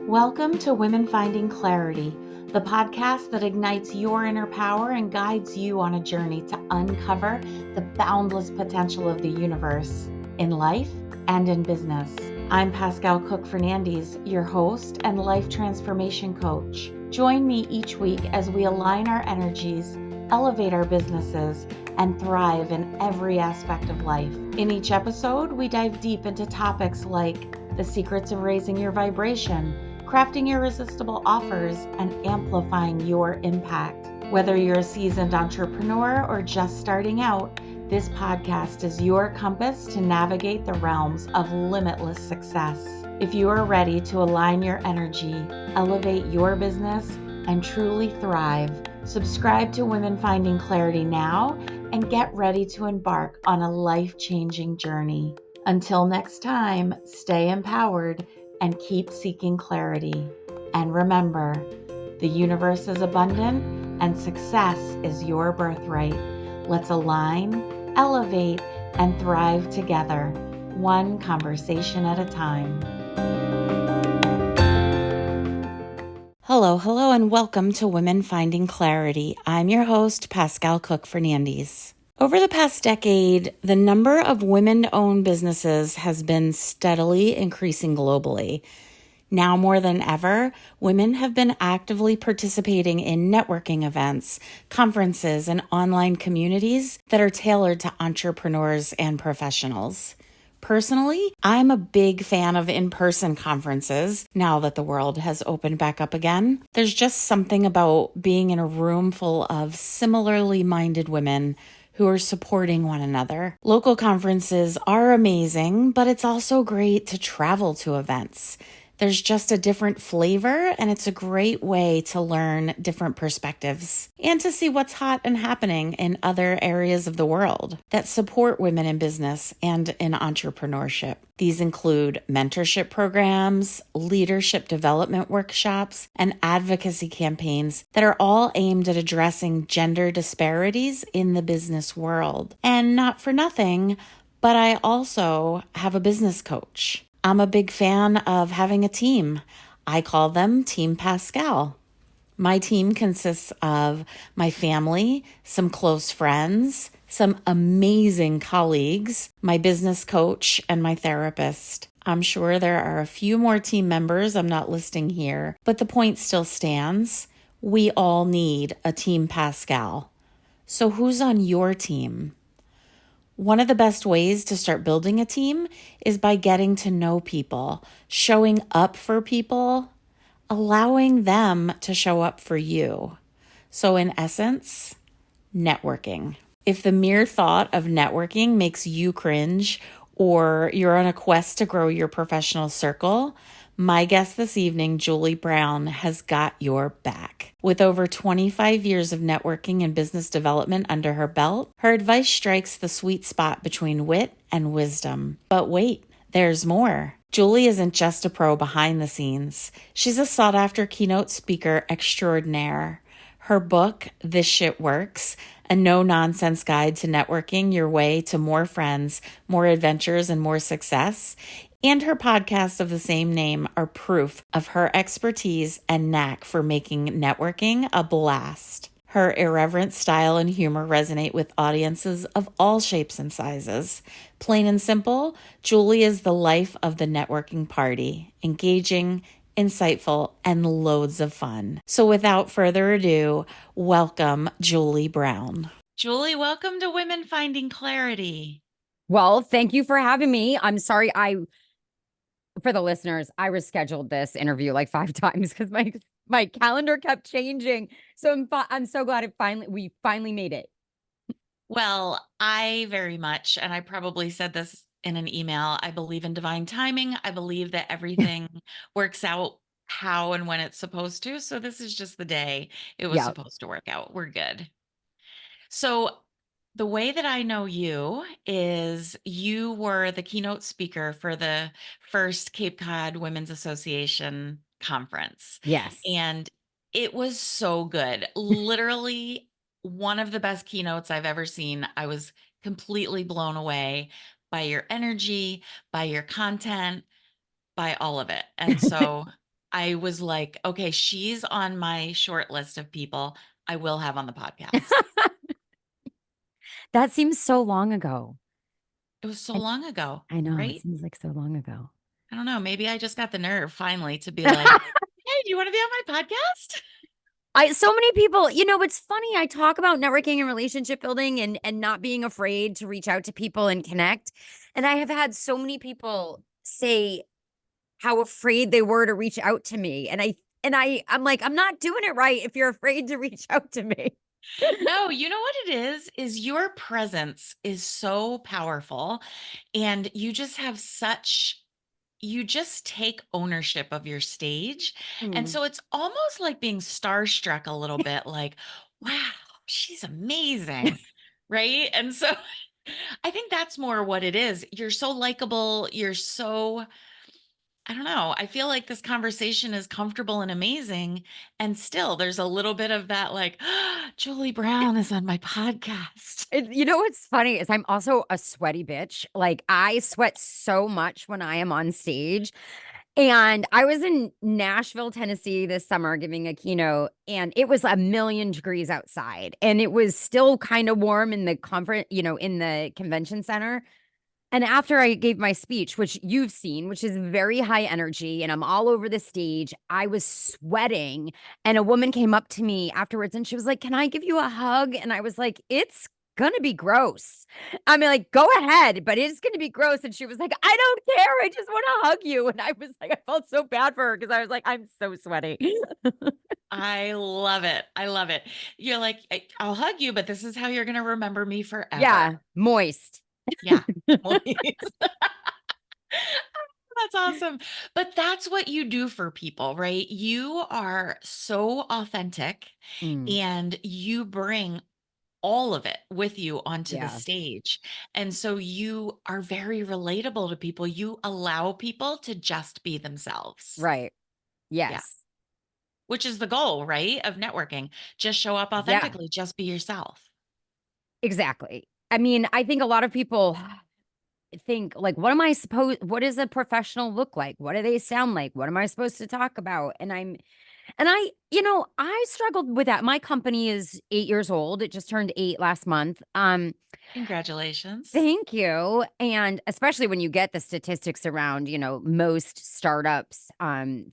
Welcome to Women Finding Clarity, the podcast that ignites your inner power and guides you on a journey to uncover the boundless potential of the universe in life and in business. I'm Pascal Cook-Fernandez, your host and life transformation coach. Join me each week as we align our energies, elevate our businesses, and thrive in every aspect of life. In each episode, we dive deep into topics like the secrets of raising your vibration, crafting irresistible offers, and amplifying your impact. Whether you're a seasoned entrepreneur or just starting out, this podcast is your compass to navigate the realms of limitless success. If you are ready to align your energy, elevate your business, and truly thrive, subscribe to Women Finding Clarity now and get ready to embark on a life-changing journey. Until next time, stay empowered and keep seeking clarity. And remember, the universe is abundant and success is your birthright. Let's align, elevate, and thrive together, one conversation at a time. Hello, and welcome to Women Finding Clarity. I'm your host, Pascal Cook-Fernandez. Over the past decade, the number of women-owned businesses has been steadily increasing globally. Now more than ever, women have been actively participating in networking events, conferences, and online communities that are tailored to entrepreneurs and professionals. Personally, I'm a big fan of in-person conferences now that the world has opened back up again. There's just something about being in a room full of similarly minded women who are supporting one another. Local conferences are amazing, but it's also great to travel to events. There's just a different flavor, and it's a great way to learn different perspectives and to see what's hot and happening in other areas of the world that support women in business and in entrepreneurship. These include mentorship programs, leadership development workshops, and advocacy campaigns that are all aimed at addressing gender disparities in the business world. And not for nothing, but I also have a business coach. I'm a big fan of having a team. I call them Team Pascal. My team consists of my family, some close friends, some amazing colleagues, my business coach, and my therapist. I'm sure there are a few more team members I'm not listing here, but the point still stands. We all need a Team Pascal. So who's on your team? One of the best ways to start building a team is by getting to know people, showing up for people, allowing them to show up for you. So in essence, networking. If the mere thought of networking makes you cringe or you're on a quest to grow your professional circle, my guest this evening, Julie Brown, has got your back. With over 25 years of networking and business development under her belt, her advice strikes the sweet spot between wit and wisdom. But wait, there's more. Julie isn't just a pro behind the scenes. She's a sought-after keynote speaker extraordinaire. Her book, This Shit Works, a no-nonsense guide to networking your way to more friends, more adventures, and more success, and her podcast of the same name are proof of her expertise and knack for making networking a blast. Her irreverent style and humor resonate with audiences of all shapes and sizes. Plain and simple, Julie is the life of the networking party, engaging, insightful, and loads of fun. So without further ado, welcome Julie Brown. Julie, welcome to Women Finding Clarity. Well, thank you for having me. I'm sorry for the listeners, I rescheduled this interview like 5 times because my calendar kept changing. So I'm so glad we finally made it. Well, I very much, and I probably said this in an email, I believe in divine timing. I believe that everything works out how and when it's supposed to. So this is just the day it was supposed to work out. We're good. So the way that I know you is you were the keynote speaker for the first Cape Cod Women's Association conference. Yes. And it was so good. Literally one of the best keynotes I've ever seen. I was completely blown away by your energy, by your content, by all of it. And so I was like, okay, she's on my short list of people I will have on the podcast. That seems so long ago. It was so I long ago, I know, it right? seems like so long ago. I don't know. Maybe I just got the nerve finally to be like, hey, do you want to be on my podcast? I so many people, it's funny. I talk about networking and relationship building and not being afraid to reach out to people and connect. And I have had so many people say how afraid they were to reach out to me. I'm like, I'm not doing it right if you're afraid to reach out to me. No, you know what it is your presence is so powerful and you just have such you just take ownership of your stage. And Mm. so it's almost like being starstruck a little bit like, wow, she's amazing. Right? And so I think that's more what it is. You're so likable, you're so I don't know. I feel like this conversation is comfortable and amazing. And still, there's a little bit of that, like, Julie Brown is on my podcast. You know what's funny is I'm also a sweaty bitch. Like I sweat so much when I am on stage. And I was in Nashville, Tennessee this summer giving a keynote, and it was a million degrees outside. And it was still kind of warm in the conference, in the convention center. And after I gave my speech, which you've seen, which is very high energy, and I'm all over the stage, I was sweating. And a woman came up to me afterwards and she was like, "Can I give you a hug?" And I was like, "It's gonna be gross." I mean, like, go ahead, but it's gonna be gross. And she was like, "I don't care. I just want to hug you." And I was like, I felt so bad for her because I was like, I'm so sweaty. I love it. I love it. You're like, I'll hug you, but this is how you're going to remember me forever. Yeah, moist. Yeah. Please. That's awesome. But that's what you do for people, right? You are so authentic Mm, and you bring all of it with you onto the yeah, stage. And so you are very relatable to people. You allow people to just be themselves. right. Yeah. Yes. Which is the goal, right? Of networking. Just show up Yeah. authentically, just be yourself. Exactly. I mean, I think a lot of people think like, what does a professional look like? What do they sound like? What am I supposed to talk about? I struggled with that. My company is 8 years old. It just turned 8 last month. Congratulations. Thank you. And especially when you get the statistics around, most startups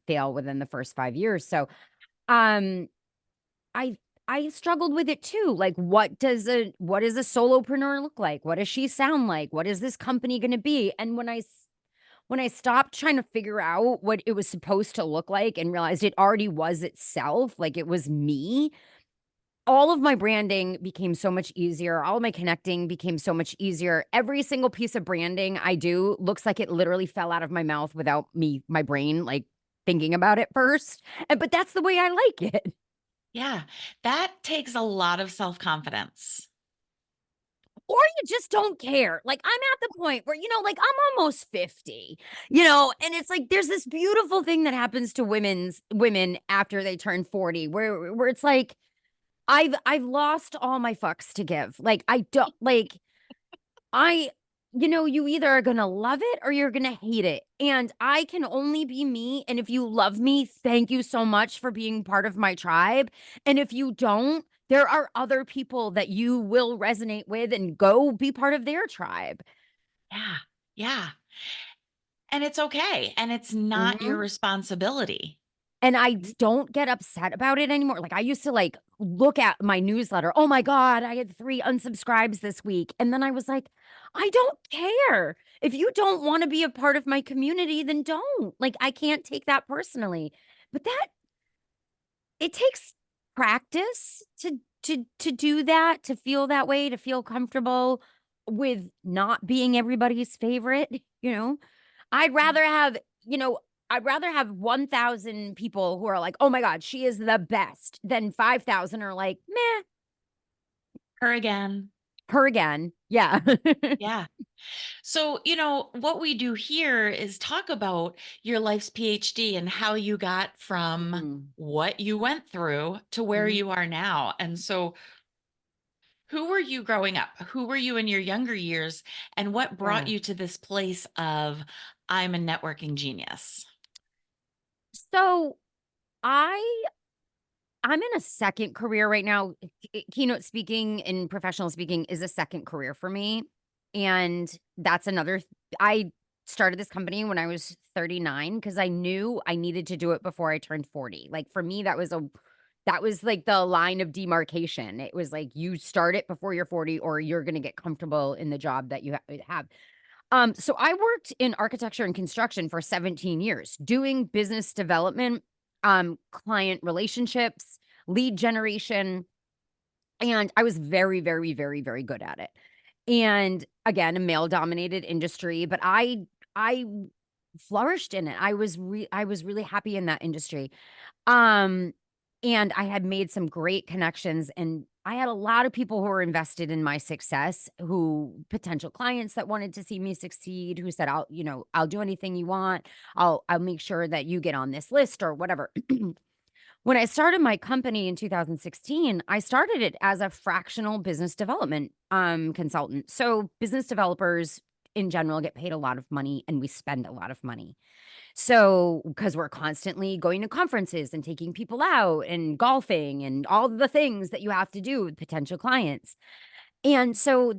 fail within the first 5 years. So, um I I struggled with it too. Like, what does a solopreneur look like? What does she sound like? What is this company going to be? And when I stopped trying to figure out what it was supposed to look like and realized it already was itself, like it was me, all of my branding became so much easier. All of my connecting became so much easier. Every single piece of branding I do looks like it literally fell out of my mouth without my brain like thinking about it first. But that's the way I like it. Yeah, that takes a lot of self-confidence. Or you just don't care. Like I'm at the point where, like I'm almost 50, and it's like there's this beautiful thing that happens to women after they turn 40 where it's like I've lost all my fucks to give. Like I don't like I you either are going to love it or you're going to hate it. And I can only be me, and if you love me, thank you so much for being part of my tribe. And if you don't, there are other people that you will resonate with and go be part of their tribe. Yeah, yeah, and it's okay, and it's not your Mhm. responsibility. And I don't get upset about it anymore. Like I used to like look at my newsletter. Oh my God, I had 3 unsubscribes this week. And then I was like, I don't care. If you don't want to be a part of my community, then don't. Like I can't take that personally. But that it takes practice to do that, to feel that way, to feel comfortable with not being everybody's favorite, you know? I'd Yeah. rather have, you know, I'd rather have 1,000 people who are like, "Oh my god, she is the best," than 5,000 are like, "Meh, Her again. her again." Yeah. Yeah. So, what we do here is talk about your life's PhD and how you got from Mm, what you went through to where mhm, you are now. And so, who were you growing up? Who were you in your younger years? And what brought yeah. you to this place of I'm a networking genius? So I I'm in a second career right now. Keynote speaking and professional speaking is a second career for me. And that's I started this company when I was 39 because I knew I needed to do it before I turned 40. Like for me, that was like the line of demarcation. It was like you start it before you're 40 or you're going to get comfortable in the job that you have. So I worked in architecture and construction for 17 years, doing business development, client relationships, lead generation, and I was very, very, very, very good at it. And again, a male-dominated industry, but I flourished in it. I was really happy in that industry. Um, and I had made some great connections, and I had a lot of people who were invested in my success, who potential clients that wanted to see me succeed, who said, I'll do anything you want. I'll make sure that you get on this list or whatever. When I started my company in 2016, I started it as a fractional business development consultant. So business developers in general get paid a lot of money and we spend a lot of money. So, because we're constantly going to conferences and taking people out and golfing and all the things that you have to do with potential clients. And so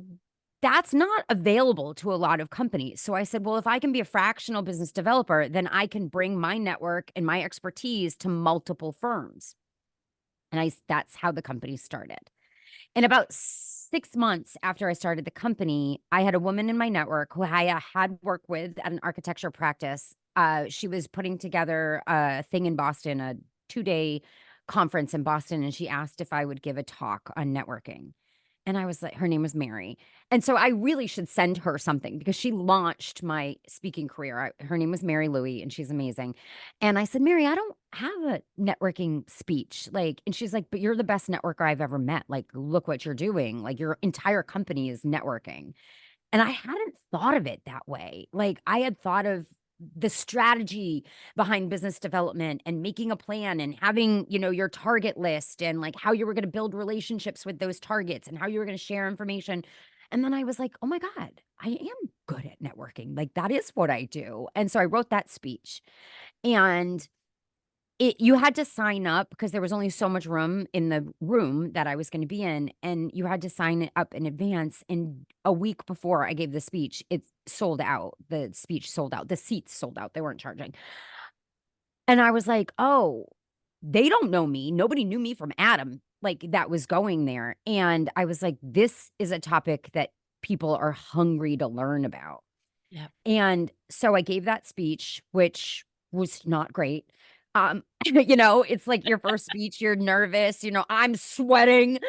that's not available to a lot of companies. So I said, well, if I can be a fractional business developer, then I can bring my network and my expertise to multiple firms. And that's how the company started. And about 6 months after I started the company, I had a woman in my network who I had worked with at an architecture practice. She was putting together a thing in Boston, a 2-day conference in Boston, and she asked if I would give a talk on networking. And I was like, her name was Mary. And so I really should send her something because she launched my speaking career. Her name was Mary Louie, and she's amazing. And I said, Mary, I don't have a networking speech. Like, and she's like, but you're the best networker I've ever met. Like, look what you're doing. Like, your entire company is networking. And I hadn't thought of it that way. Like, I had thought of the strategy behind business development and making a plan and having, your target list and like how you were going to build relationships with those targets and how you were going to share information. And then I was like, oh my God, I am good at networking. Like, that is what I do. And so I wrote that speech. And you had to sign up because there was only so much room in the room that I was gonna be in, and you had to sign it up in advance, and a week before I gave the speech, it sold out. The speech sold out. The seats sold out. They weren't charging. And I was like, "Oh, they don't know me. Nobody knew me from Adam, like, that was going there." And I was like, "This is a topic that people are hungry to learn about." Yep. And so I gave that speech, which was not great. It's like your first speech, you're nervous, I'm sweating.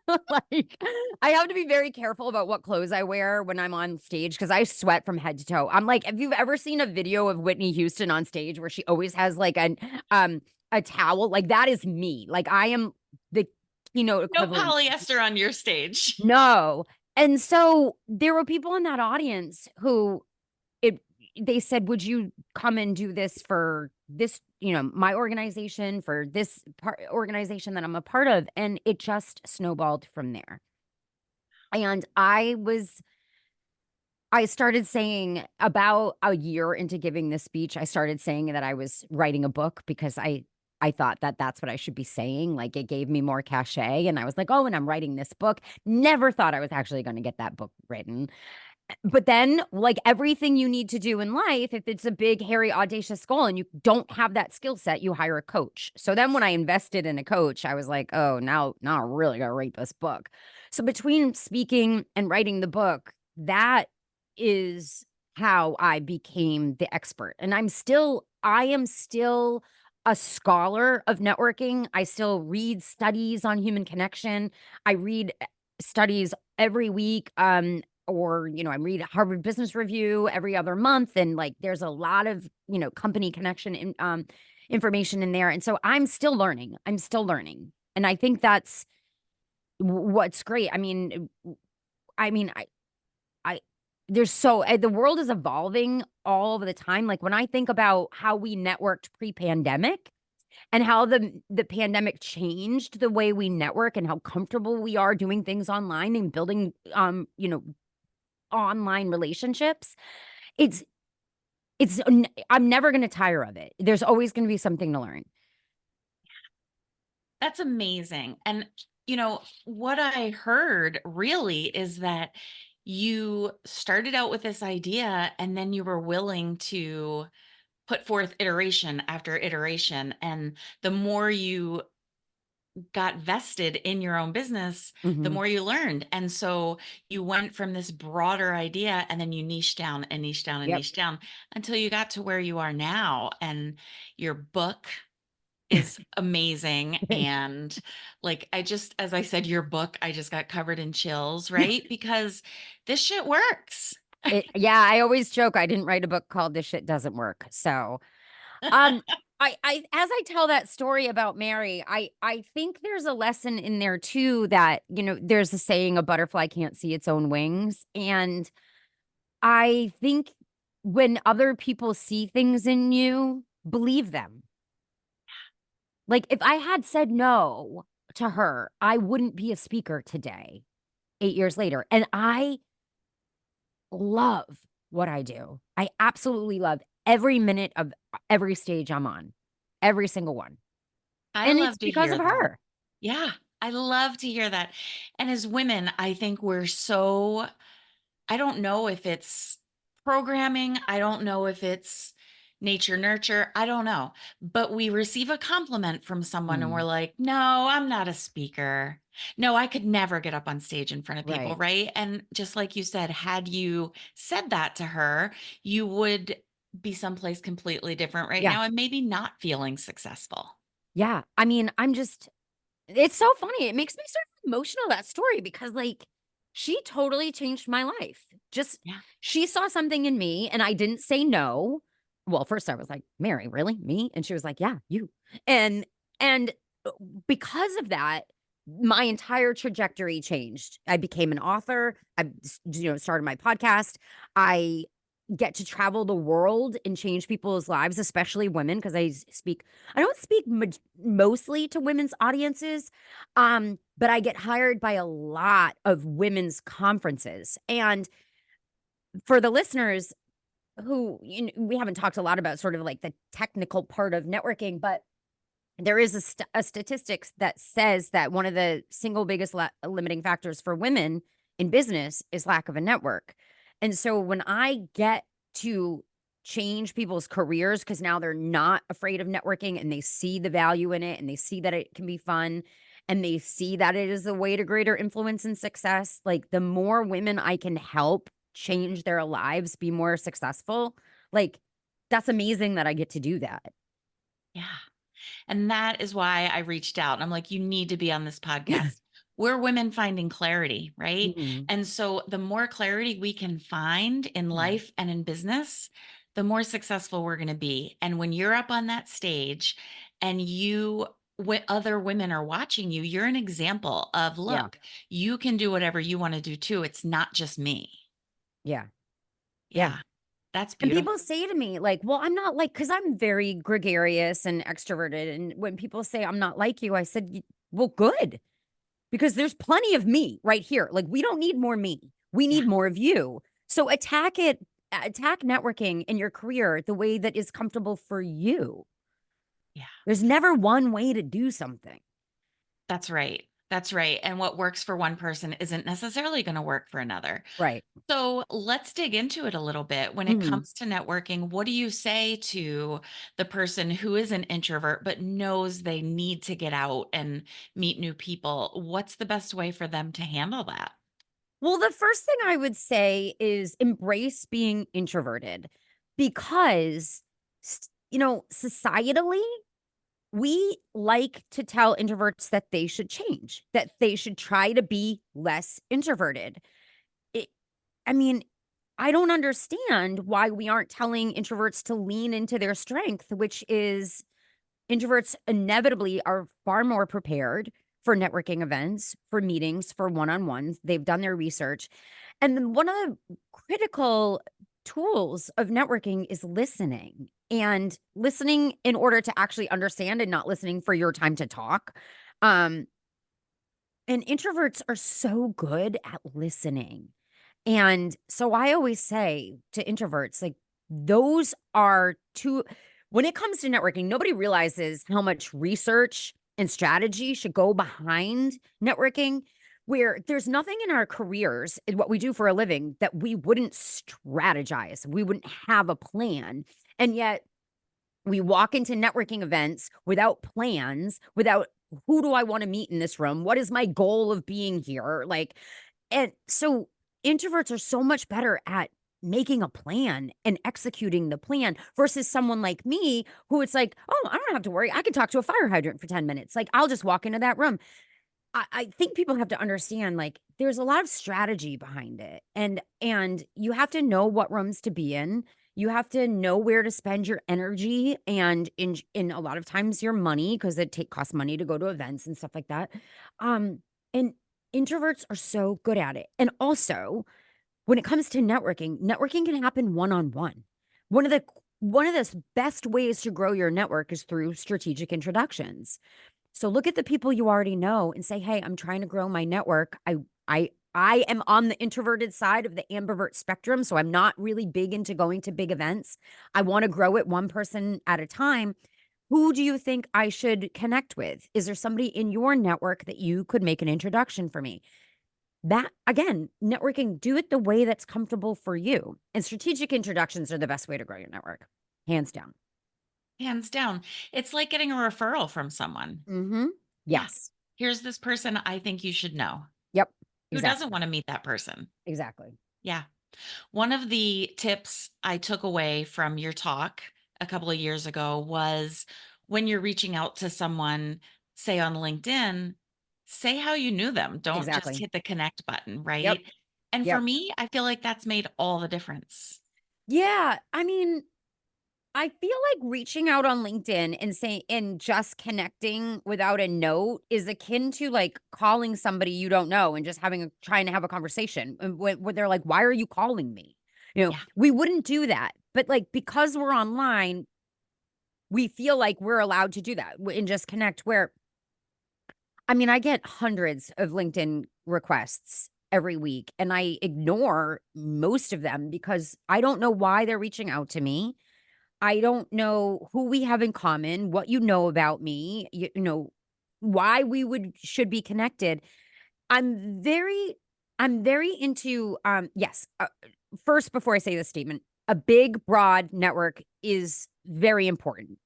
Like, I have to be very careful about what clothes I wear when I'm on stage because I sweat from head to toe. I'm like, if you've ever seen a video of Whitney Houston on stage where she always has like a towel, like that is me. Like I am the keynote No equivalent. polyester on your stage. No. And so there were people in that audience who it they said, "Would you come and do this for this, my organization, for this organization that I'm a part of?" And it just snowballed from there. And I started saying about a year into giving this speech, I started saying that I was writing a book because I thought that that's what I should be saying. Like it gave me more cachet. And I was like, oh, and I'm writing this book. Never thought I was actually going to get that book written. But then, like everything you need to do in life, if it's a big, hairy, audacious goal and you don't have that skill set, you hire a coach. So then when I invested in a coach, I was like, oh, now I really got to write this book. So between speaking and writing the book, that is how I became the expert. And I am still a scholar of networking. I still read studies on human connection. I read studies every week. Or, I read Harvard Business Review every other month. And like, there's a lot of, company connection information in there. And so I'm still learning. And I think that's what's great. I there's the world is evolving all of the time. Like when I think about how we networked pre-pandemic and how the pandemic changed the way we network and how comfortable we are doing things online and building online relationships. It's I'm never going to tire of it. There's always going to be something to learn. That's amazing. And, what I heard really is that you started out with this idea and then you were willing to put forth iteration after iteration. And the more you got vested in your own business, the Hmm. more you learned. And so you went from this broader idea and then you niche down and niche down and Yep. niche down until you got to where you are now. And your book is amazing. And like, as I said, your book, I just got covered in chills, right? Because this shit works. Yeah, I always joke I didn't write a book called This Shit Doesn't Work. So, um, as I tell that story about Mary, I think there's a lesson in there too that, there's a saying, a butterfly can't see its own wings. And I think when other people see things in you, believe them. Like if I had said no to her, I wouldn't be a speaker today, 8 years later. And I love what I do. I absolutely love every minute of every stage I'm on, every single one. I And it's love to because hear of that. her. Yeah, I love to hear that. And as women, I think we're so, I don't know if it's programming, I don't know if it's nature nurture, I don't know. But we receive a compliment from someone and we're Mm, like, no, I'm not a speaker. No, I could never get up on stage in front of people, right. right? And just like you said, had you said that to her, you would be someplace completely different right Yeah. now and maybe not feeling successful. Yeah. I mean, it's so funny. It makes me sort of emotional, that story, because like she totally changed my life. Just Yeah. she saw something in me and I didn't say no. Well, first I was like, Mary, really? Me? And she was like, yeah, you. And and because of that, my entire trajectory changed. I became an author. Started my podcast. I get to travel the world and change people's lives, especially women, because I don't speak mostly to women's audiences, but I get hired by a lot of women's conferences. And for the listeners who, we haven't talked a lot about sort of like the technical part of networking, but there is a statistics that says that one of the single biggest limiting factors for women in business is lack of a network. And so when I get to change people's careers because now they're not afraid of networking and they see the value in it and they see that it can be fun and they see that it is a way to greater influence and success, like the more women I can help change their lives, be more successful, like that's amazing that I get to do that. Yeah. And that is why I reached out. I'm like, you need to be on this podcast. We're women finding clarity, right? Mhm. And so the more clarity we can find in life and in business, the more successful we're going to be. And when you're up on that stage and other women are watching you, you're an example of, Yeah. look, you can do whatever you want to do too. It's not just me. Yeah. Yeah. Yeah. That's And beautiful. people say to me, like, well, I'm not like, because I'm very gregarious and extroverted. And when people say I'm not like you, I said, well, good, because there's plenty of me right here. Like, we don't need more me. We Yeah. need more of you. So attack networking in your career the way that is comfortable for you. Yeah. There's never one way to do something. That's right. That's right. And what works for one person isn't necessarily going to work for another. Right. So let's dig into it a little bit. When it Mhm. comes to networking, what do you say to the person who is an introvert but knows they need to get out and meet new people? What's the best way for them to handle that? Well, the first thing I would say is embrace being introverted because, societally, we like to tell introverts that they should change, that they should try to be less introverted. It, I mean, I don't understand why we aren't telling introverts to lean into their strength, which is introverts inevitably are far more prepared for networking events, for meetings, for one on ones. They've done their research. And then one of the critical tools of networking is listening, and listening in order to actually understand and not listening for your time to talk. Um, and introverts are so good at listening. And so I always say to introverts, like, Those are two, when it comes to networking, nobody realizes how much research and strategy should go behind networking, where there's nothing in our careers, in what we do for a living, that we wouldn't strategize. We wouldn't have a plan. And yet we walk into networking events without plans, without who do I want to meet in this room? What is my goal of being here? Like, and so introverts are so much better at making a plan and executing the plan versus someone like me who it's like, oh, I don't have to worry. I can talk to a fire hydrant for 10 minutes. Like, I'll just walk into that room. I think people have to understand, like, there's a lot of strategy behind it. And you have to know what rooms to be in. You have to know where to spend your energy and in a lot of times your money, because costs money to go to events and stuff like that. And introverts are so good at it. And also, when it comes to networking, networking can happen one-on-one. One of the one of the best ways to grow your network is through strategic introductions. So look at the people you already know and say, "Hey, I'm trying to grow my network. I am on the introverted side of the ambivert spectrum, so I'm not really big into going to big events. I want to grow it one person at a time. Who do you think I should connect with? Is there somebody in your network that you could make an introduction for me?" That again, networking, do it the way that's comfortable for you. And strategic introductions are the best way to grow your network, hands down. Hands down. It's like getting a referral from someone. Mm-hmm. Yeah. Yes. Here's this person I think you should know. Yep. Who doesn't Exactly. want to meet that person? Exactly. Yeah. One of the tips I took away from your talk a couple of years ago was when you're reaching out to someone, say on LinkedIn, say how you knew them. Don't just Exactly. hit the connect button, Yep. right? And for Yep. me, I feel like that's made all the difference. Yeah. I mean, I feel like reaching out on LinkedIn and saying and just connecting without a note is akin to like calling somebody you don't know and just trying to have a conversation. And when they're like, "Why are you calling me?" Yeah. We wouldn't do that. But like because we're online, we feel like we're allowed to do that and just connect. Where I mean, I get hundreds of LinkedIn requests every week, and I ignore most of them because I don't know why they're reaching out to me. I don't know who we have in common, what you know about me, why we should be connected. I'm very I'm very into yes, first before I say this statement, a big broad network is very important.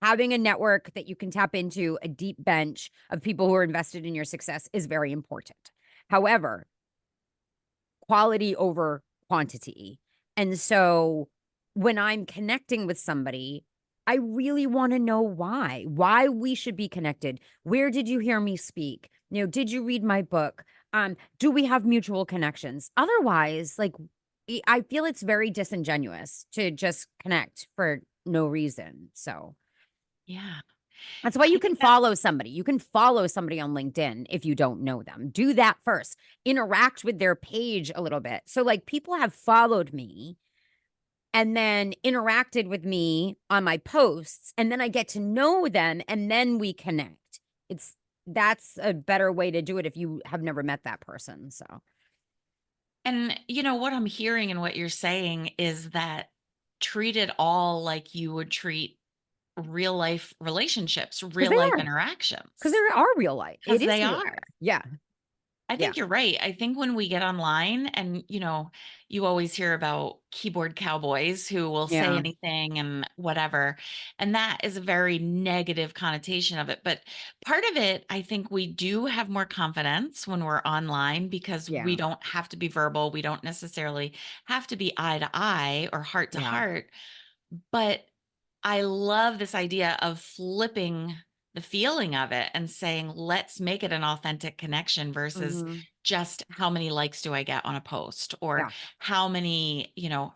Having a network that you can tap into, a deep bench of people who are invested in your success is very important. However, quality over quantity. And so when I'm connecting with somebody, I really want to know why we should be connected. Where did you hear me speak? Did you read my book? Do we have mutual connections? Otherwise, like, I feel it's very disingenuous to just connect for no reason. So Yeah. that's why you I can think that follow somebody. You can follow somebody on LinkedIn if you don't know them. Do that first. Interact with their page a little bit. So, like, people have followed me and then interacted with me on my posts, and then I get to know them, and then we connect. It's That's a better way to do it if you have never met that person. So, And what I'm hearing and what you're saying is that treat it all like you would treat real life relationships, because real they life are, because interactions, they are real life. It because is they real are. life. Yeah. I Yeah. think you're right. I think when we get online and, you always hear about keyboard cowboys who will say Yeah. anything and whatever. And that is a very negative connotation of it. But part of it, I think we do have more confidence when we're online because we Yeah. don't have to be verbal. We don't necessarily have to be eye to eye or heart to Yeah. heart. But I love this idea of flipping the feeling of it and saying, let's make it an authentic connection versus Hmm. just how many likes do I get on a post or Yeah. how many,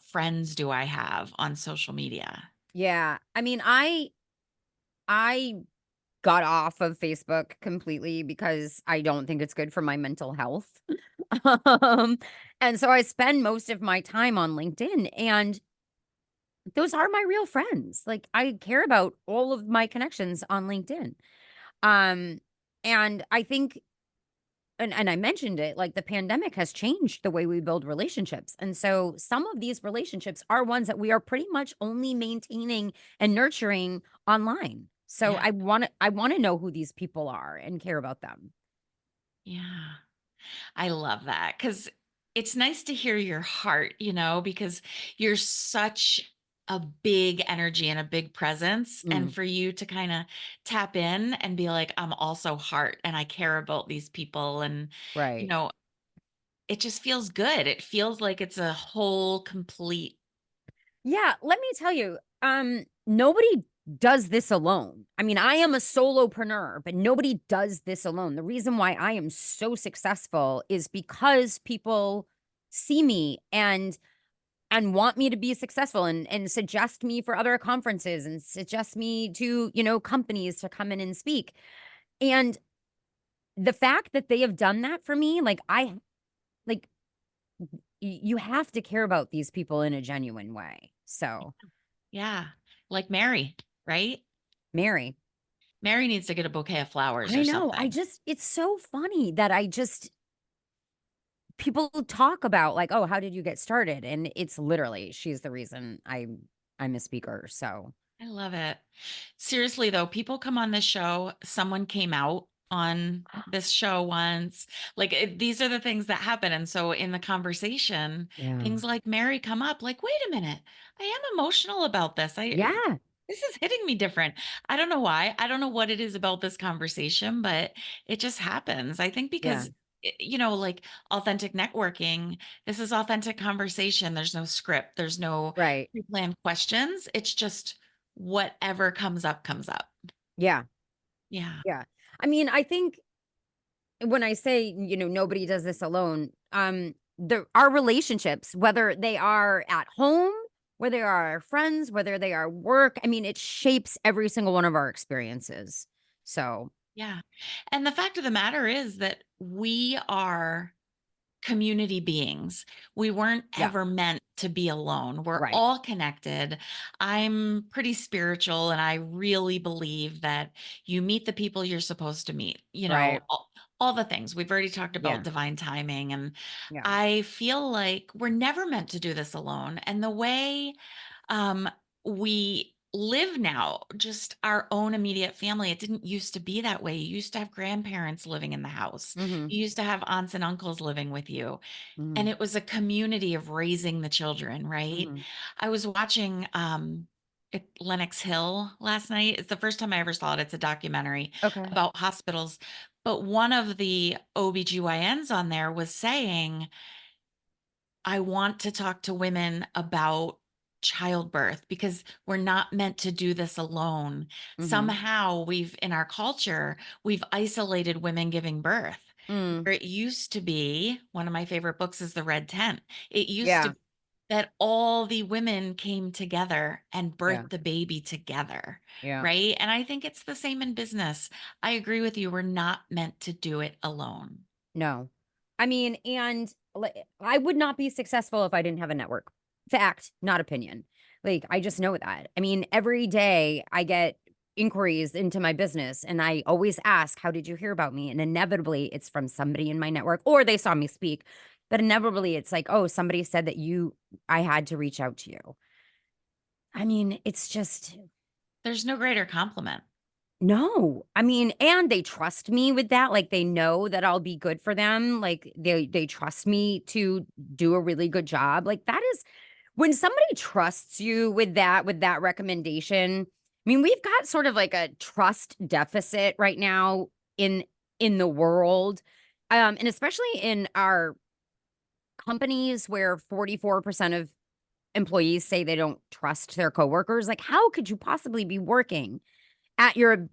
friends do I have on social media? Yeah. I mean, I got off of Facebook completely because I don't think it's good for my mental health. um, and so I spend most of my time on LinkedIn, and those are my real friends. Like, I care about all of my connections on LinkedIn. Um, and I think and I mentioned it, like the pandemic has changed the way we build relationships. And so some of these relationships are ones that we are pretty much only maintaining and nurturing online. So Yeah. I want to know who these people are and care about them. Yeah. I love that because it's nice to hear your heart, because you're such a big energy and a big presence. And Mm, for you to kind of tap in and be like, I'm also heart and I care about these people. And, you right. know, it just feels good. It feels like it's a whole complete. Yeah, let me tell you, nobody does this alone. I mean, I am a solopreneur, but nobody does this alone. The reason why I am so successful is because people see me and want me to be successful and suggest me for other conferences and suggest me to, companies to come in and speak. And the fact that they have done that for me, like you have to care about these people in a genuine way. So, Yeah. Like Mary, right? Mary, Mary needs to get a bouquet of flowers I or know. something. It's so funny that people talk about like, oh, how did you get started? And it's literally, she's the reason I'm a speaker. So, I love it. Seriously, though, people come on this show. Someone came out on this show once. Like, these are the things that happen. And so, in the conversation, yeah. things like Mary come up. Like, wait a minute, I am emotional about this. Yeah. This is hitting me different. I don't know why. I don't know what it is about this conversation, but it just happens. I think Yeah. because, like authentic networking, this is authentic conversation. There's no script. There's no Right. pre-planned questions. It's just whatever comes up, comes up. Yeah. Yeah. Yeah. I mean, I think when I say, nobody does this alone, our relationships, whether they are at home, whether they are our friends, whether they are work, I mean, it shapes every single one of our experiences. So, Yeah. And the fact of the matter is that we are community beings. We weren't yeah. ever meant to be alone. We're Right. all connected. I'm pretty spiritual and I really believe that you meet the people you're supposed to meet, Right. all the things. We've already talked about Yeah. divine timing and Yeah. I feel like we're never meant to do this alone. And the way um, we live now, just our own immediate family. It didn't used to be that way. You used to have grandparents living in the house. Mhm. You used to have aunts and uncles living with you. And Mhm. it was a community of raising the children, right? Mhm. I was watching Lenox Hill last night. It's the first time I ever saw it. It's a documentary Okay. about hospitals. But one of the OBGYNs on there was saying, I want to talk to women about childbirth because we're not meant to do this alone. Mhm. Somehow in our culture, we've isolated women giving birth. Mm. Where it used to be, one of my favorite books is The Red Tent. It used to Yeah. be that all the women came together and Yeah. birthed the baby together, Yeah. right? And I think it's the same in business. I agree with you. We're not meant to do it alone. No. I mean, and I would not be successful if I didn't have a network. Fact, not opinion. Like, I just know that. I mean, every day I get inquiries into my business and I always ask, how did you hear about me? And inevitably it's from somebody in my network or they saw me speak. But inevitably it's like, oh, somebody said that I had to reach out to you. I mean, it's just There's no greater compliment. no. I mean, and they trust me with that, like, they know that I'll be good for them, like, they trust me to do a really good job, like, that is when somebody trusts you with that recommendation, I mean, we've got sort of like a trust deficit right now in the world, and especially in our companies where 44% of employees say they don't trust their coworkers, like, how could you possibly be working at your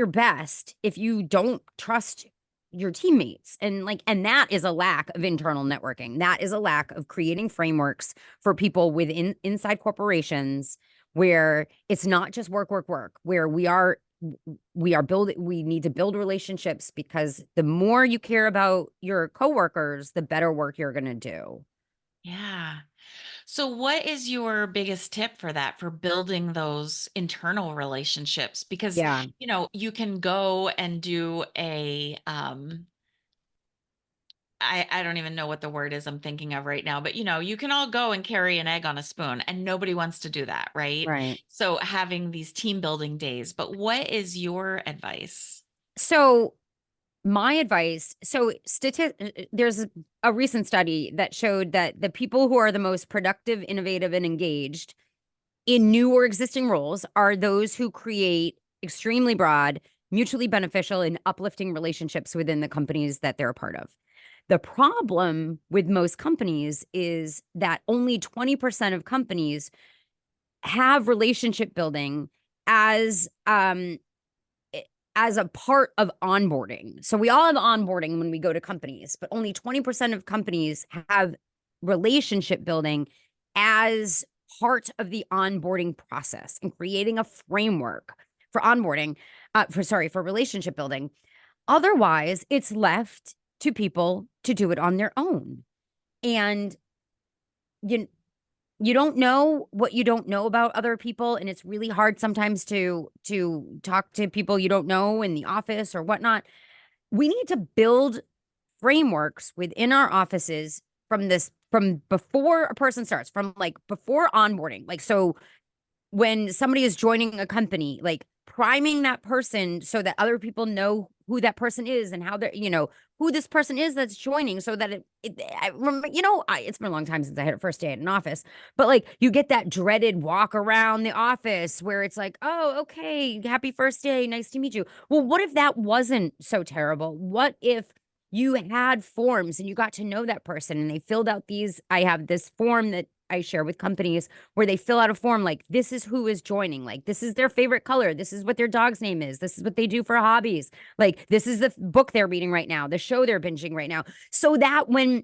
best if you don't trust your teammates and that is a lack of internal networking, that is a lack of creating frameworks for people within inside corporations where it's not just work where we are building we need to build relationships because the more you care about your coworkers the better work you're going to do. Yeah. So, what is your biggest tip for that, for building those internal relationships? Because, Yeah. you can go and do I don't even know what the word is I'm thinking of right now, but you can all go and carry an egg on a spoon and nobody wants to do that, right? Right. So having these team building days, but what is your advice? So my advice, there's a recent study that showed that the people who are the most productive, innovative, and engaged in new or existing roles are those who create extremely broad, mutually beneficial, and uplifting relationships within the companies that they're a part of. The problem with most companies is that only 20% of companies have relationship building as as a part of onboarding. So we all have onboarding when we go to companies, but only 20% of companies have relationship building as part of the onboarding process and creating a framework for onboarding, for relationship building. Otherwise, it's left to people to do it on their own. And you you don't know what you don't know about other people, and it's really hard sometimes to talk to people you don't know in the office or whatnot. We need to build frameworks within our offices from before a person starts, from like before onboarding. Like, so when somebody is joining a company, like priming that person so that other people know who that person is and how they're, who this person is that's joining, so that I remember, it's been a long time since I had a first day at an office, but like you get that dreaded walk around the office where it's like, oh, okay, happy first day, nice to meet you. Well, what if that wasn't so terrible? What if you had forms and you got to know that person and they filled out I have this form that I share with companies where they fill out a form like, this is who is joining, like this is their favorite color, this is what their dog's name is, this is what they do for hobbies, like this is the book they're reading right now, the show they're binging right now. So that when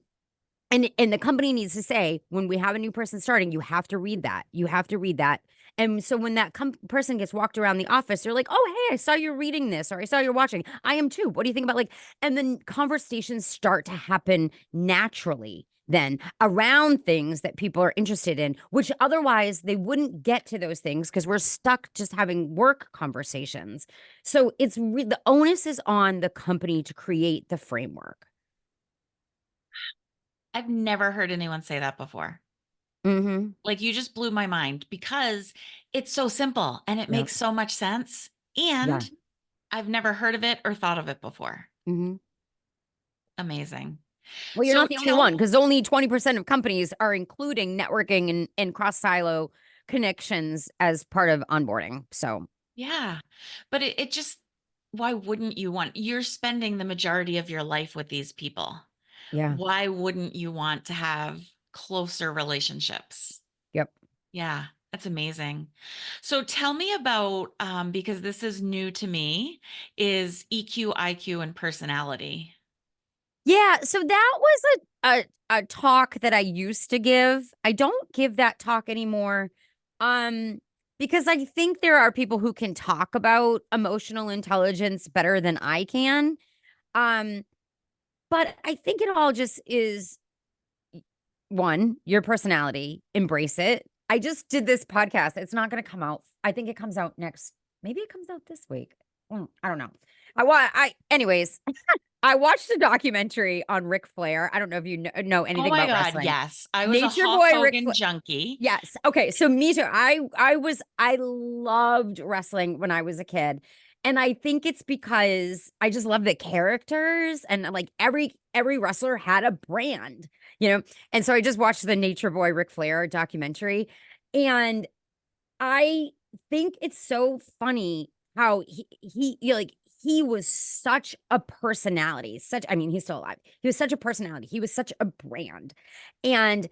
and the company needs to say, when we have a new person starting, you have to read that. You have to read that. And so when that person gets walked around the office, they're like, oh, hey, I saw you're reading this, or I saw you're watching. I am too. What do you think about, like, and then conversations start to happen naturally then around things that people are interested in, which otherwise they wouldn't get to those things because we're stuck just having work conversations. So the onus is on the company to create the framework. I've never heard anyone say that before. Mm-hmm. Like you just blew my mind because it's so simple and it Yeah. makes so much sense. Yeah. And I've never heard of it or thought of it before. Mm-hmm. Amazing. Well, you're So not the only tell one, because only 20% of companies are including networking and cross silo connections as part of onboarding. So, Yeah. But it just, why wouldn't you want, you're spending the majority of your life with these people. yeah. Why wouldn't you want to have closer relationships? Yep. Yeah, that's amazing. So tell me about, because this is new to me, is EQ, IQ, and personality. Yeah. So that was a talk that I used to give. I don't give that talk anymore. Um, because I think there are people who can talk about emotional intelligence better than I can. Um, but I think it all just is one, your personality, embrace it. I just did this podcast. It's not going to come out. I think it comes out maybe it comes out this week. I don't know. Anyways, I watched a documentary on Ric Flair. I don't know if you know Oh anything my about God, wrestling. yes. I was a Nature Hulk Boy Ric Hogan Flair. junkie. Yes. Okay. So me too. I loved wrestling when I was a kid. And I think it's because I just love the characters, and like every wrestler had a brand, you know? And so I just watched the Nature Boy Ric Flair documentary. And I think it's so funny how he was such a personality. I mean, he's still alive. He was such a personality. He was such a brand. And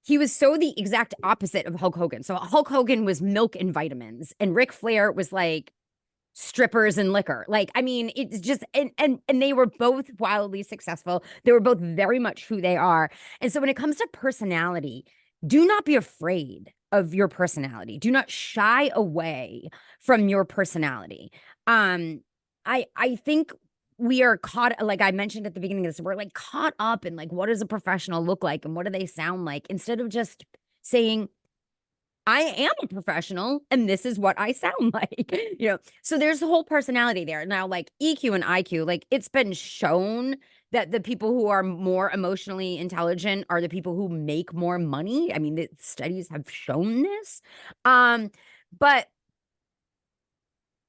he was so the exact opposite of Hulk Hogan. So Hulk Hogan was milk and vitamins, and Ric Flair was like strippers and liquor. Like, I mean, it's just and they were both wildly successful. They were both very much who they are. And so when it comes to personality, do not be afraid of your personality. Do not shy away from your personality. Um, I think we are caught, like I mentioned at the beginning of this, we're like caught up in like, what does a professional look like and what do they sound like, instead of just saying, I am a professional and this is what I sound like. So there's the whole personality there. Now, like EQ and IQ, like it's been shown that the people who are more emotionally intelligent are the people who make more money. I mean, the studies have shown this. But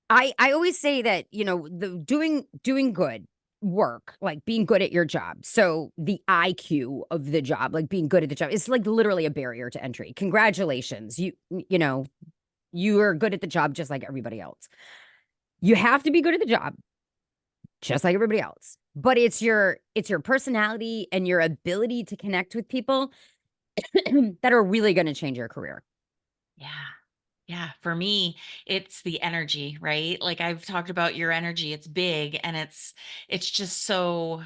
I always say that, you know, the doing good work, like being good at your job. So the IQ of the job, like being good at the job, is like literally a barrier to entry. Congratulations. You know, you are good at the job just like everybody else. You have to be good at the job just like everybody else. But it's your personality and your ability to connect with people that are really going to change your career. Yeah. Yeah, for me, it's the energy, right? Like I've talked about your energy. It's big and it's just so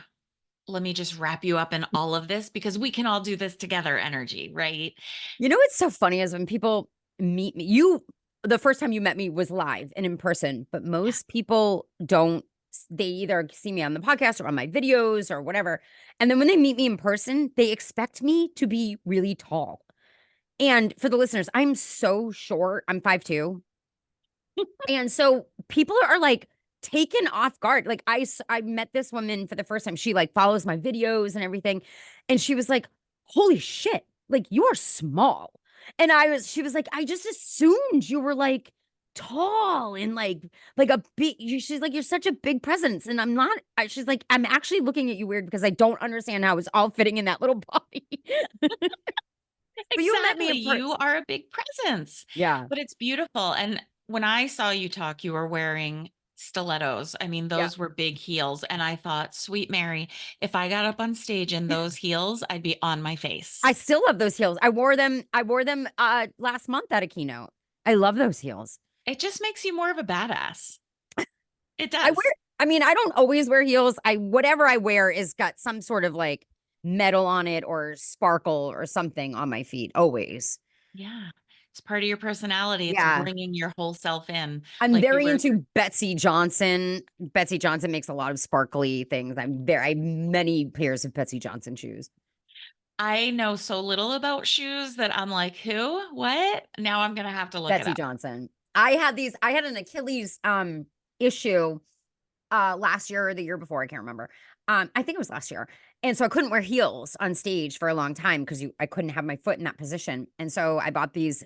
let me just wrap you up in all of this because we can all do this together energy, right? You know what's so funny is when people meet me, you the first time you met me was live and in person, but Yeah. most people don't. They either see me on the podcast or on my videos or whatever. And then when they meet me in person, they expect me to be really tall. And for the listeners, I'm so short. I'm 5'2". And so people are like taken off guard. Like I met this woman for the first time. She like follows my videos and everything. And she was like, "Holy shit, like you are small." And she was like, "I just assumed you were like tall and like a big." She's like, "You're such a big presence." And I'm not. She's like, "I'm actually looking at you weird because I don't understand how it's all fitting in that little body." But you met me Exactly. in person. You are a big presence, Yeah. but it's beautiful. And when I saw you talk, you were wearing stilettos. I mean, Yeah. those were big heels. And I thought, sweet Mary, if I got up on stage in those heels, I'd be on my I face. still love those heels. I wore them last month at a keynote. I love those heels. It just makes you more of a badass. It I wear does. I mean, I don't always wear heels. I whatever I wear is got some sort of like metal on it or sparkle or something on my feet always. Yeah. It's part of your personality. It's Yeah. bringing your whole self in, I'm like you very were. into Betsy Johnson. Betsy Johnson makes a lot of sparkly things. I have many pairs of Betsy Johnson shoes. I know so little about shoes that I'm like, who? What? Now I'm gonna have to look it Betsy up. Johnson. I had an Achilles issue last year or the year before, I can't remember. I think it was last year. And so I couldn't wear heels on stage for a long time because I couldn't have my foot in that position. And so I bought these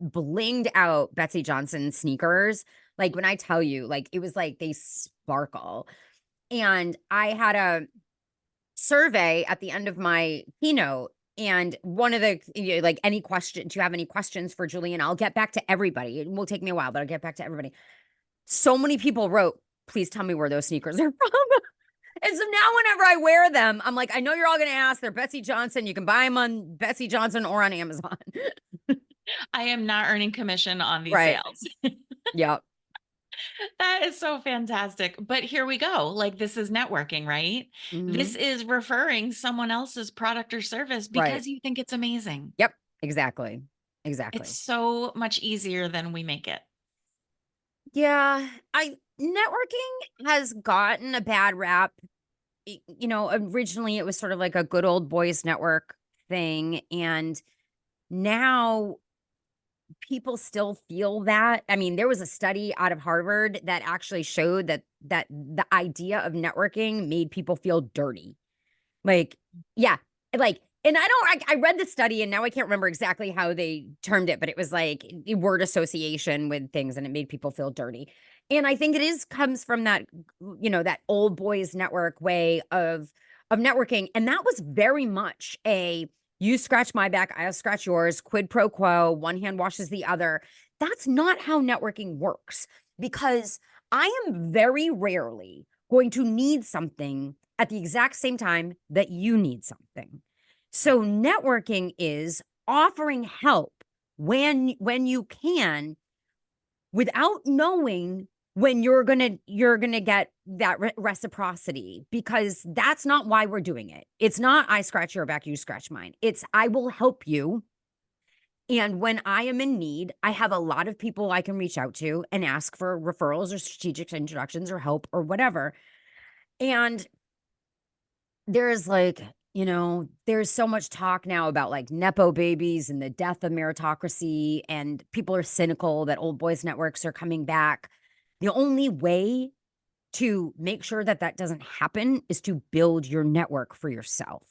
blinged out Betsy Johnson sneakers. Like when I tell you, like it was like they sparkle. And I had a survey at the end of my keynote. And one of the, like, any question, do you have any questions for Julie? And I'll get back to everybody. It will take me a while, but I'll get back to everybody. So many people wrote, please tell me where those sneakers are from. And so now whenever I wear them, I'm like, I know you're all going to ask. They're Betsy Johnson. You can buy them on Betsy Johnson or on Amazon. I am not earning commission on these Right. sales. Yep. That is so fantastic. But here we go. Like, this is networking, right? This Hmm. is referring someone else's product or service Right. because you think it's amazing. Yep. Exactly. It's Exactly. so much easier than we make it. Yeah. I Networking has gotten a bad rap. You know, originally it was sort of like a good old boys network thing. And now people still feel that. I mean, there was a study out of Harvard that actually showed that the idea of networking made people feel dirty. Like, yeah, like, and I read the study and now I can't remember exactly how they termed it, but it was like word association with things and it made people feel dirty. And I think it is comes from that, that old boys network way of networking. And that was very much a you scratch my back, I'll scratch yours, quid pro quo, one hand washes the other. That's not how networking works because I am very rarely going to need something at the exact same time that you need something. So networking is offering help when you can without knowing when you're gonna get that reciprocity because that's not why we're doing it. It's not I scratch your back, you scratch mine. It's I will help you. And when I am in need, I have a lot of people I can reach out to and ask for referrals or strategic introductions or help or whatever. And there's like, there's so much talk now about like Nepo babies and the death of meritocracy, and people are cynical that old boys networks are coming back. The only way to make sure that that doesn't happen is to build your network for yourself.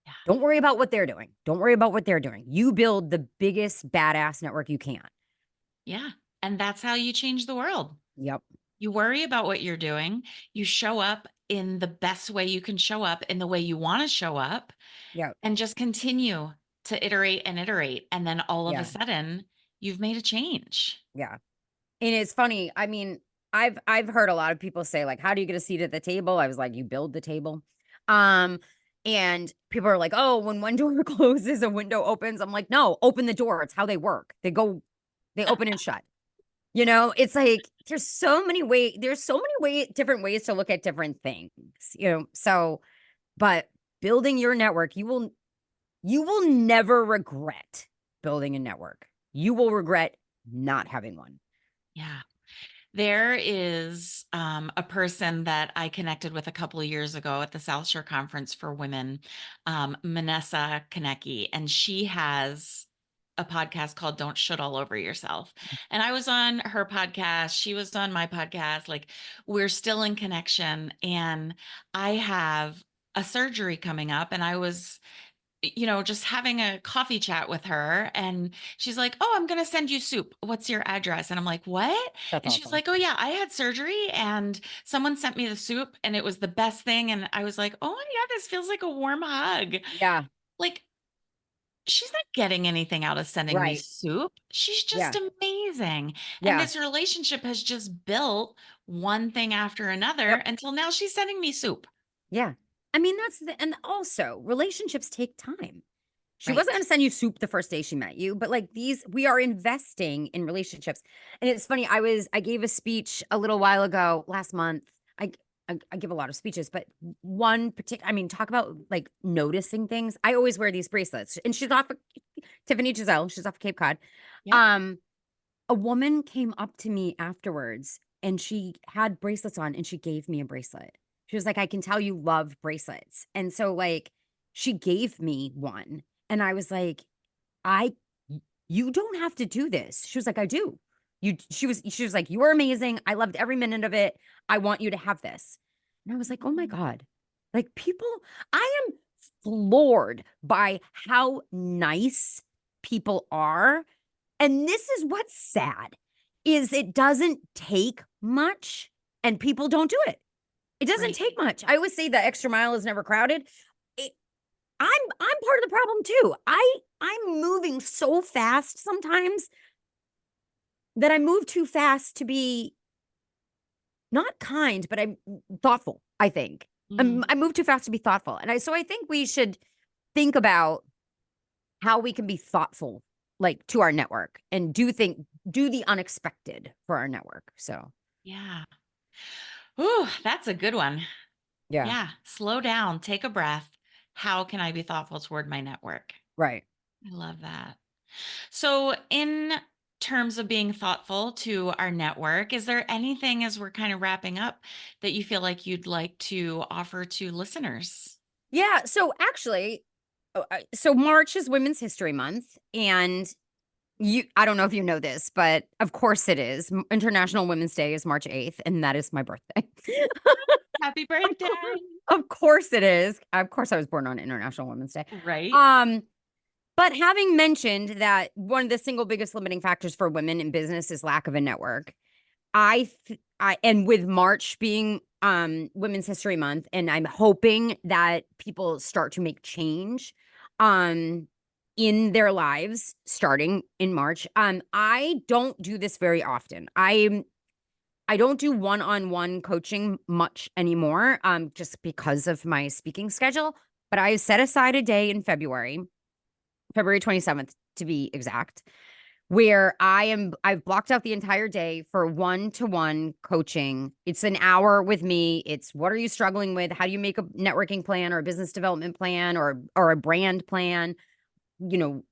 Yeah. Don't worry about what they're doing. Don't worry about what they're doing. You build the biggest badass network you can. Yeah. And that's how you change the world. Yep. You worry about what you're doing. You show up in the best way you can show up, in the way you want to show up, Yep. and just continue to iterate and iterate. And then all of a Yeah. sudden, you've made a change. Yeah. And it's funny. I mean, I've heard a lot of people say, like, how do you get a seat at the table? I was like, you build the table. And people are like, oh, when one door closes, a window opens. I'm like, no, open the door. It's how they work. They open and shut. It's like there's so many different ways to look at different things, So, but building your network, you will never regret building a network. You will regret not having one. Yeah. There is a person that I connected with a couple of years ago at the South Shore Conference for Women, Manessa Kanecki, and she has a podcast called Don't Shit All Over Yourself. And I was on her podcast. She was on my podcast. Like, we're still in connection. And I have a surgery coming up, and I was just having a coffee chat with her, and she's like, "Oh, I'm going to send you soup. What's your address?" And I'm like, "What?" That's And she's awesome. like, "Oh yeah, I had surgery and someone sent me the soup and it was the best thing." And I was like, "Oh my God, this feels like a warm hug." Yeah. Like, she's not getting anything out of sending me Right. soup. She's just Yeah. amazing. And Yeah. this relationship has just built one thing after another Yep. until now she's sending me soup. Yeah. I mean, and also relationships take time. She wasn't Right. going to send you soup the first day she met you, but like we are investing in relationships. And it's funny, I gave a speech a little while ago last month. I give a lot of speeches, but one particular, I mean, talk about like noticing things. I always wear these bracelets, and she's off of Tiffany Giselle. She's off of Cape Cod. Yep. Um, a woman came up to me afterwards and she had bracelets on and she gave me a bracelet. She was like, I can tell you love bracelets. And so, like, she gave me one. And I was like, I, you don't have to do this. She was like, I do. She was like, you were amazing. I loved every minute of it. I want you to have this. And I was like, oh my God. Like, people, I am floored by how nice people are. And this is what's sad is it doesn't take much and people don't do it. It doesn't Right. take much. I always say the extra mile is never crowded. It, I'm part of the problem too. I'm moving so fast sometimes that I move too fast to be not kind, but I'm thoughtful, I think. Mm. I move too fast to be thoughtful. So I think we should think about how we can be thoughtful like to our network and do the unexpected for our network. So, Yeah. Ooh, that's a good one. yeah. Yeah. Slow down, take a breath. How can I be thoughtful toward my network? Right. I love that. So, in terms of being thoughtful to our network, is there anything as we're kind of wrapping up that you feel like you'd like to offer to listeners? Yeah, so actually so March is Women's History Month and I don't know if you know this, but of course it is. International Women's Day is March 8th and that is my birthday. Happy Of birthday. course, of course it is. Of course I was born on International Women's Day. Right. Um But having mentioned that one of the single biggest limiting factors for women in business is lack of a network, and with March being Women's History Month, and I'm hoping that people start to make change um in their lives starting in March. I don't do this very often. I don't do one-on-one coaching much anymore, just because of my speaking schedule. But I set aside a day in February 27th to be exact, where I've blocked out the entire day for one-to-one coaching. It's an hour with me. It's what are you struggling with? How do you make a networking plan or a business development plan or a brand plan?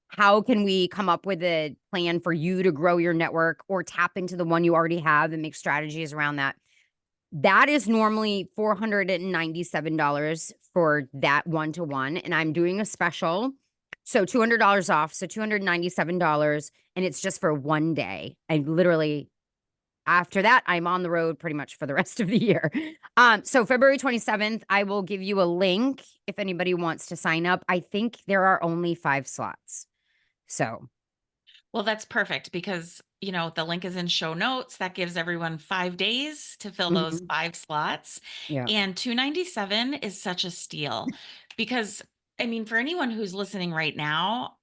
How can we come up with a plan for you to grow your network or tap into the one you already have and make strategies around that? That is normally $497 for that one-to-one, and I'm doing a special. So $200 off, so $297, and it's just for one day. I literally after that, I'm on the road pretty much for the rest of the year. So February 27th, I will give you a link if anybody wants to sign up. I think there are only 5 slots. So, Well, that's perfect because, the link is in show notes. That gives everyone 5 days to fill those mhm, 5 slots. yeah. And 297 is such a steal because, I mean, for anyone who's listening right now,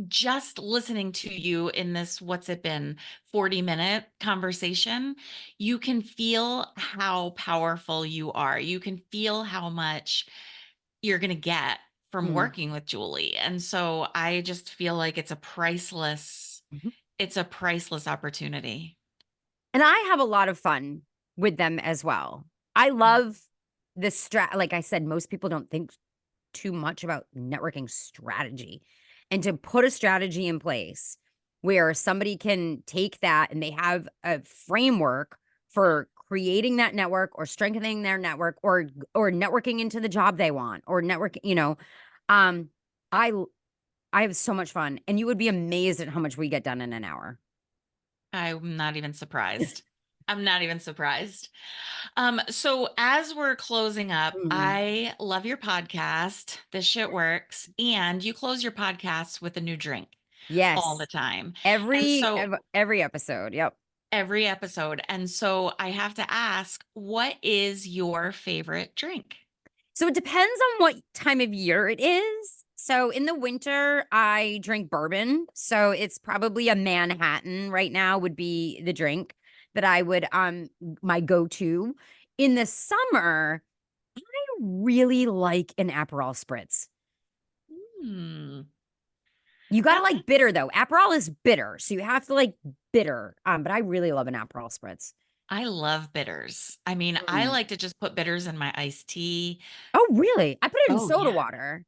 just listening to you in this, what's it been, 40-minute conversation, you can feel how powerful you are. You can feel how much you're going to get from Mm, working with Julie. And so I just feel like mhm. it's a priceless opportunity. And I have a lot of fun with them as well. I love the like I said, most people don't think too much about networking strategy. And to put a strategy in place where somebody can take that and they have a framework for creating that network or strengthening their network or networking into the job they want or network, um I I have so much fun and you would be amazed at how much we get done in an hour. I'm not even surprised. I'm not even surprised. So as we're closing up, Mhm. I love your podcast. This shit works. And you close your podcast with a new drink all the Yes. time. And Every so every episode. Yep. every episode. And so I have to ask, what is your favorite drink? So it depends on what time of year it is. So in the winter, I drink bourbon. So it's probably a Manhattan right now would be the drink that I would my go-to. In the summer, I really like an Aperol spritz. Hmm. You gotta Okay. like bitter though. Aperol is bitter, so you have to like bitter. But I really love an Aperol spritz. I love bitters. I mean, I Mm. like to just put bitters in my iced tea. Oh, really? I put it in Oh, soda yeah. water.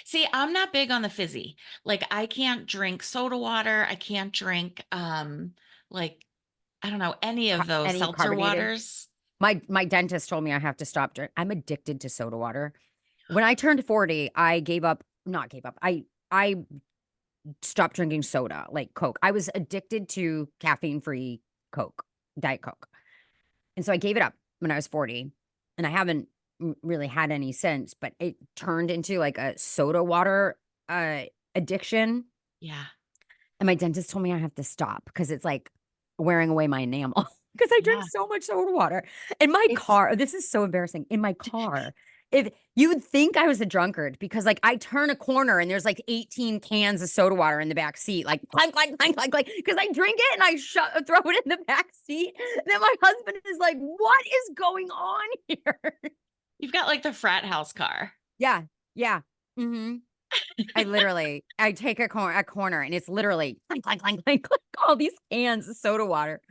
See, I'm not big on the fizzy. Like I can't drink soda water. I can't drink like I don't know, any of those Any seltzer carbonated. waters. My dentist told me I have to stop I'm addicted to soda water. When I turned 40, I gave up not gave up. I stopped drinking soda, like Coke. I was addicted to caffeine-free Coke, Diet Coke. And so I gave it up when I was 40, and I haven't really had any since, but it turned into like a soda water uh addiction. Yeah. And my dentist told me I have to stop because it's like wearing away my enamel because I drink Yeah. so much soda water. In my It's car, this is so embarrassing. In my car, if you would think I was a drunkard because like I turn a corner and there's like 18 cans of soda water in the back seat, like clank, clank, clank, clank, clank, because I drink it and I throw it in the back seat. Then my husband is like, "What is going on here?" you've got like the frat house car. Yeah, yeah. hmm I take a corner and it's literally clank, clank, clank, clank, clank, all these cans of soda water.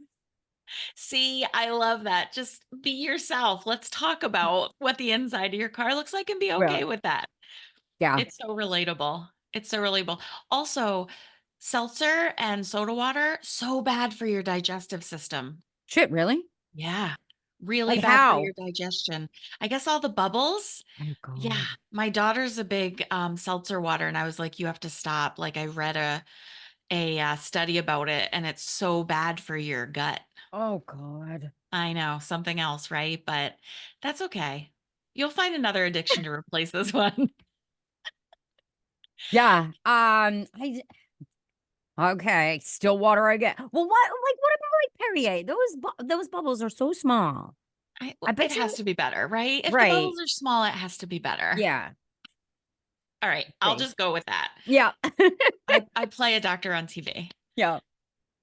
See, I love that. Just be yourself. Let's talk about what the inside of your car looks like and be Yeah. okay with that. Yeah. It's so relatable. It's so relatable. Also, seltzer and soda water, so bad for your digestive system. Shit, really? Yeah. Really Like bad for how? your digestion. I guess all the bubbles. Oh Yeah. god. My daughter's a big seltzer water, and I was like, you have to stop. Like I read a study about it, and it's so bad for your gut. Oh god. I know, something else, right? But that's okay. You'll find another addiction to replace this one. Yeah. Okay, still water I get. Well, what about like Perrier? Those bubbles are so small. I It bet has you to be better, right? If the right. bubbles are small, it has to be better. Yeah. All right, I'll See. just go with that. Yeah. I play a doctor on TV. Yeah.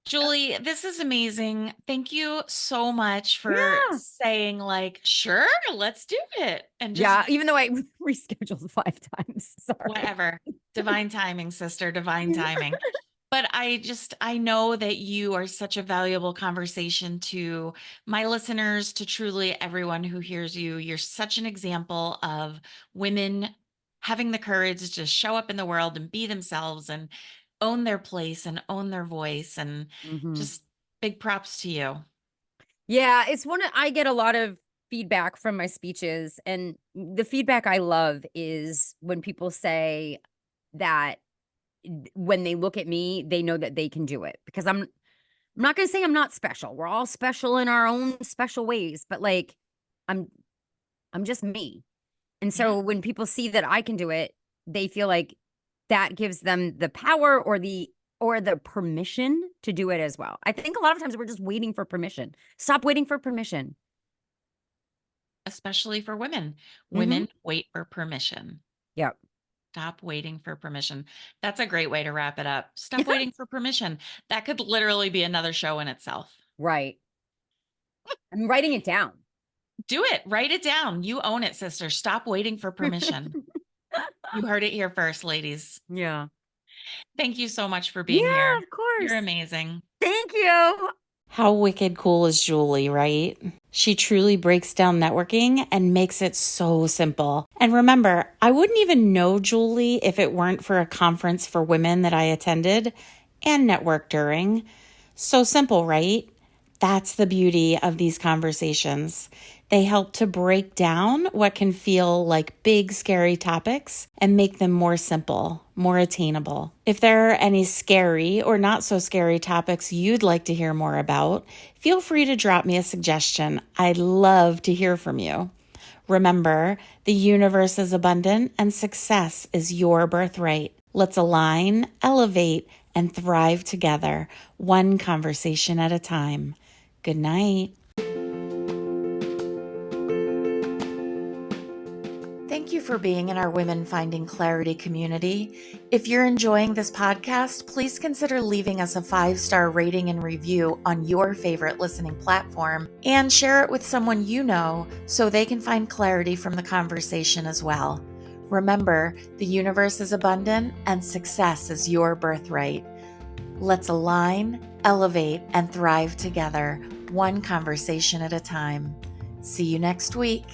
Julie, this is amazing. Thank you so much for Yeah. saying like, sure, let's do it. And just Yeah, even though I rescheduled 5 times. Sorry. whatever. Divine timing, sister, divine timing. But I know that you are such a valuable conversation to my listeners, to truly everyone who hears you. You're such an example of women having the courage to show up in the world and be themselves and own their place and own their voice. And Mhm. just big props to you. Yeah, it's one of I get a lot of feedback from my speeches, and the feedback I love is when people say that when they look at me, they know that they can do it because I'm not going to say I'm not special. We're all special in our own special ways, but like I'm just me. And so when people see that I can do it, they feel like that gives them the power or the permission to do it as well. I think a lot of times we're just waiting for permission. Stop waiting for permission. Especially for women. Mhm. Women wait for permission. Yep. Stop waiting for permission. That's a great way to wrap it up. Stop waiting for permission. That could literally be another show in itself. Right. I'm writing it down. Do it. Write it down. You own it, sister. Stop waiting for permission. You heard it here first, ladies. Yeah. Thank you so much for being Yeah, here. of course. You're amazing. Thank you. How wicked cool is Julie, right? She truly breaks down networking and makes it so simple. And remember, I wouldn't even know Julie if it weren't for a conference for women that I attended and networked during. So simple, right? That's the beauty of these conversations. They help to break down what can feel like big, scary topics and make them more simple, more attainable. If there are any scary or not so scary topics you'd like to hear more about, feel free to drop me a suggestion. I'd love to hear from you. Remember, the universe is abundant and success is your birthright. Let's align, elevate, and thrive together, one conversation at a time. Good night. Thank you for being in our Women Finding Clarity community. If you're enjoying this podcast, please consider leaving us a 5-star rating and review on your favorite listening platform and share it with someone you know so they can find clarity from the conversation as well. Remember, the universe is abundant and success is your birthright. Let's align, elevate, and thrive together, one conversation at a time. See you next week.